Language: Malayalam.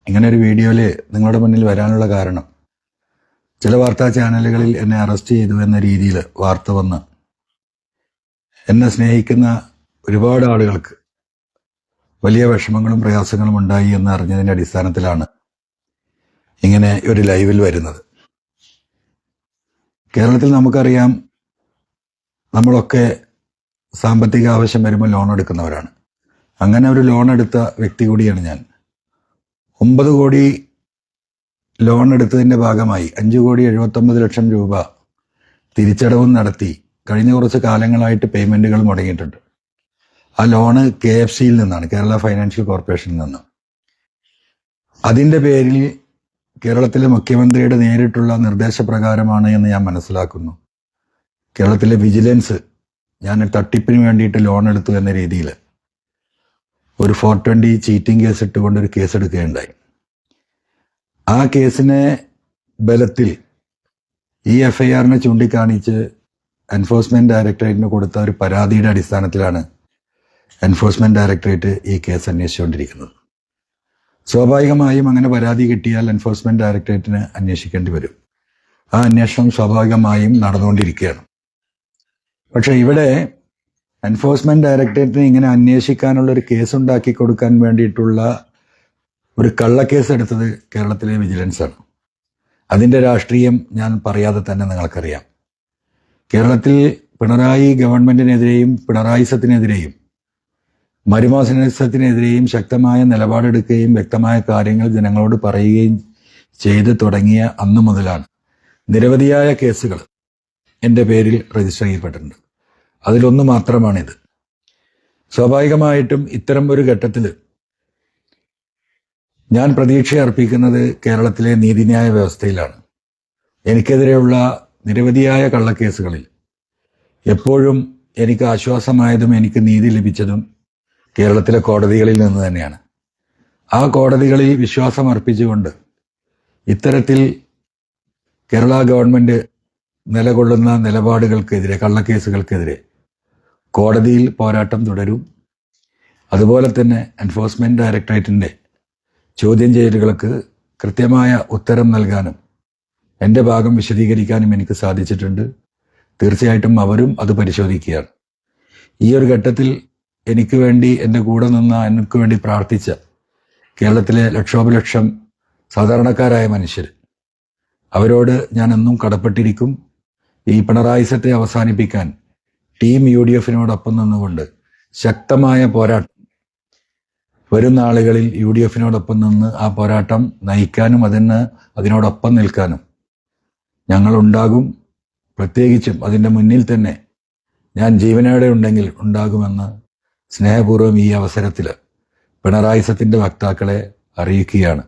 ഇങ്ങനെ ഒരു വീഡിയോയിൽ നിങ്ങളുടെ മുന്നിൽ വരാനുള്ള കാരണം, ചില വാർത്താ ചാനലുകളിൽ എന്നെ അറസ്റ്റ് ചെയ്തു എന്ന രീതിയിൽ വാർത്ത വന്ന് എന്നെ സ്നേഹിക്കുന്ന ഒരുപാട് ആളുകൾക്ക് വലിയ വിഷമങ്ങളും പ്രയാസങ്ങളും ഉണ്ടായി എന്ന് അറിഞ്ഞതിൻ്റെ അടിസ്ഥാനത്തിലാണ് ഇങ്ങനെ ഒരു ലൈവിൽ വരുന്നത്. കേരളത്തിൽ നമുക്കറിയാം, നമ്മളൊക്കെ സാമ്പത്തിക ആവശ്യം വരുമ്പോൾ ലോൺ എടുക്കുന്നവരാണ്. അങ്ങനെ ഒരു ലോൺ എടുത്ത വ്യക്തി കൂടിയാണ് ഞാൻ. 9 കോടി ലോൺ എടുത്തതിൻ്റെ ഭാഗമായി 5,79,00,000 രൂപ തിരിച്ചടവും നടത്തി കഴിഞ്ഞ കുറച്ച് കാലങ്ങളായിട്ട് പേയ്മെൻറ്റുകൾ മുടങ്ങിയിട്ടുണ്ട്. ആ ലോണ് KFCയിൽ നിന്നാണ്, കേരള ഫൈനാൻഷ്യൽ കോർപ്പറേഷനിൽ നിന്ന്. അതിൻ്റെ പേരിൽ കേരളത്തിലെ മുഖ്യമന്ത്രിയുടെ നേരിട്ടുള്ള നിർദ്ദേശപ്രകാരമാണ് എന്ന് ഞാൻ മനസ്സിലാക്കുന്നു. കേരളത്തിലെ വിജിലൻസ് ഞാൻ തട്ടിപ്പിന് വേണ്ടിയിട്ട് ലോൺ എടുത്തു എന്ന രീതിയിൽ ഒരു 420 ചീറ്റിംഗ് കേസ് ഇട്ടുകൊണ്ട് ഒരു കേസ് എടുക്കുകയുണ്ടായി. ആ കേസിനെ ബലത്തിൽ ഈ FIR ചൂണ്ടിക്കാണിച്ച് എൻഫോഴ്സ്മെന്റ് ഡയറക്ടറേറ്റിന് കൊടുത്ത ഒരു പരാതിയുടെ അടിസ്ഥാനത്തിലാണ് എൻഫോഴ്സ്മെന്റ് ഡയറക്ടറേറ്റ് ഈ കേസ് അന്വേഷിച്ചുകൊണ്ടിരിക്കുന്നത്. സ്വാഭാവികമായും അങ്ങനെ പരാതി കിട്ടിയാൽ എൻഫോഴ്സ്മെന്റ് ഡയറക്ടറേറ്റിന് അന്വേഷിക്കേണ്ടി വരും. ആ അന്വേഷണം സ്വാഭാവികമായും നടന്നുകൊണ്ടിരിക്കുകയാണ്. പക്ഷെ ഇവിടെ എൻഫോഴ്സ്മെന്റ് ഡയറക്ടറേറ്റിന് ഇങ്ങനെ അന്വേഷിക്കാനുള്ള ഒരു കേസ് ഉണ്ടാക്കി കൊടുക്കാൻ വേണ്ടിയിട്ടുള്ള ഒരു കള്ളക്കേസ് എടുത്തത് കേരളത്തിലെ വിജിലൻസ് ആണ്. അതിൻ്റെ രാഷ്ട്രീയം ഞാൻ പറയാതെ തന്നെ നിങ്ങൾക്കറിയാം. കേരളത്തിൽ പിണറായി ഗവൺമെന്റിനെതിരെയും പിണറായിസത്തിനെതിരെയും മരുമാസനത്തിനെതിരെയും ശക്തമായ നിലപാടെടുക്കുകയും വ്യക്തമായ കാര്യങ്ങൾ ജനങ്ങളോട് പറയുകയും ചെയ്ത് തുടങ്ങിയ അന്നു മുതലാണ് നിരവധിയായ കേസുകൾ എൻ്റെ പേരിൽ രജിസ്റ്റർ ചെയ്യപ്പെട്ടിട്ടുണ്ട്. അതിലൊന്ന് മാത്രമാണിത്. സ്വാഭാവികമായിട്ടും ഇത്തരം ഒരു ഘട്ടത്തിൽ ഞാൻ പ്രതീക്ഷ അർപ്പിക്കുന്നത് കേരളത്തിലെ നീതിന്യായ വ്യവസ്ഥയിലാണ്. എനിക്കെതിരെയുള്ള നിരവധിയായ കള്ളക്കേസുകളിൽ എപ്പോഴും എനിക്ക് ആശ്വാസമായതും എനിക്ക് നീതി ലഭിച്ചതും കേരളത്തിലെ കോടതികളിൽ നിന്ന് തന്നെയാണ്. ആ കോടതികളിൽ വിശ്വാസം അർപ്പിച്ചുകൊണ്ട് ഇത്തരത്തിൽ കേരള ഗവൺമെന്റ് നിലകൊള്ളുന്ന നിലപാടുകൾക്കെതിരെ, കള്ളക്കേസുകൾക്കെതിരെ കോടതിയിൽ പോരാട്ടം തുടരും. അതുപോലെ തന്നെ എൻഫോഴ്സ്മെന്റ് ഡയറക്ടറേറ്റിൻ്റെ ചോദ്യം ചെയ്യലുകൾക്ക് കൃത്യമായ ഉത്തരം നൽകാനും എൻ്റെ ഭാഗം വിശദീകരിക്കാനും എനിക്ക് സാധിച്ചിട്ടുണ്ട്. തീർച്ചയായിട്ടും അവരും അത് പരിശോധിക്കുകയാണ്. ഈ ഒരു ഘട്ടത്തിൽ എനിക്ക് വേണ്ടി എൻ്റെ കൂടെ നിന്ന, എനിക്ക് വേണ്ടി പ്രാർത്ഥിച്ച കേരളത്തിലെ ലക്ഷോപലക്ഷം സാധാരണക്കാരായ മനുഷ്യർ, അവരോട് ഞാൻ എന്നും കടപ്പെട്ടിരിക്കും. ഈ പിണറായിസത്തെ അവസാനിപ്പിക്കാൻ ടീം UDFനോടൊപ്പം നിന്നുകൊണ്ട് ശക്തമായ പോരാട്ടം വരും നാളുകളിൽ UDFനോടൊപ്പം നിന്ന് ആ പോരാട്ടം നയിക്കാനും അതിനോടൊപ്പം നിൽക്കാനും ഞങ്ങളുണ്ടാകും. പ്രത്യേകിച്ചും അതിൻ്റെ മുന്നിൽ തന്നെ ഞാൻ ജീവനോടെ ഉണ്ടെങ്കിൽ ഉണ്ടാകുമെന്ന് സ്നേഹപൂർവ്വം ഈ അവസരത്തിൽ പിണറായിസത്തിൻ്റെ വക്താക്കളെ അറിയിക്കുകയാണ്.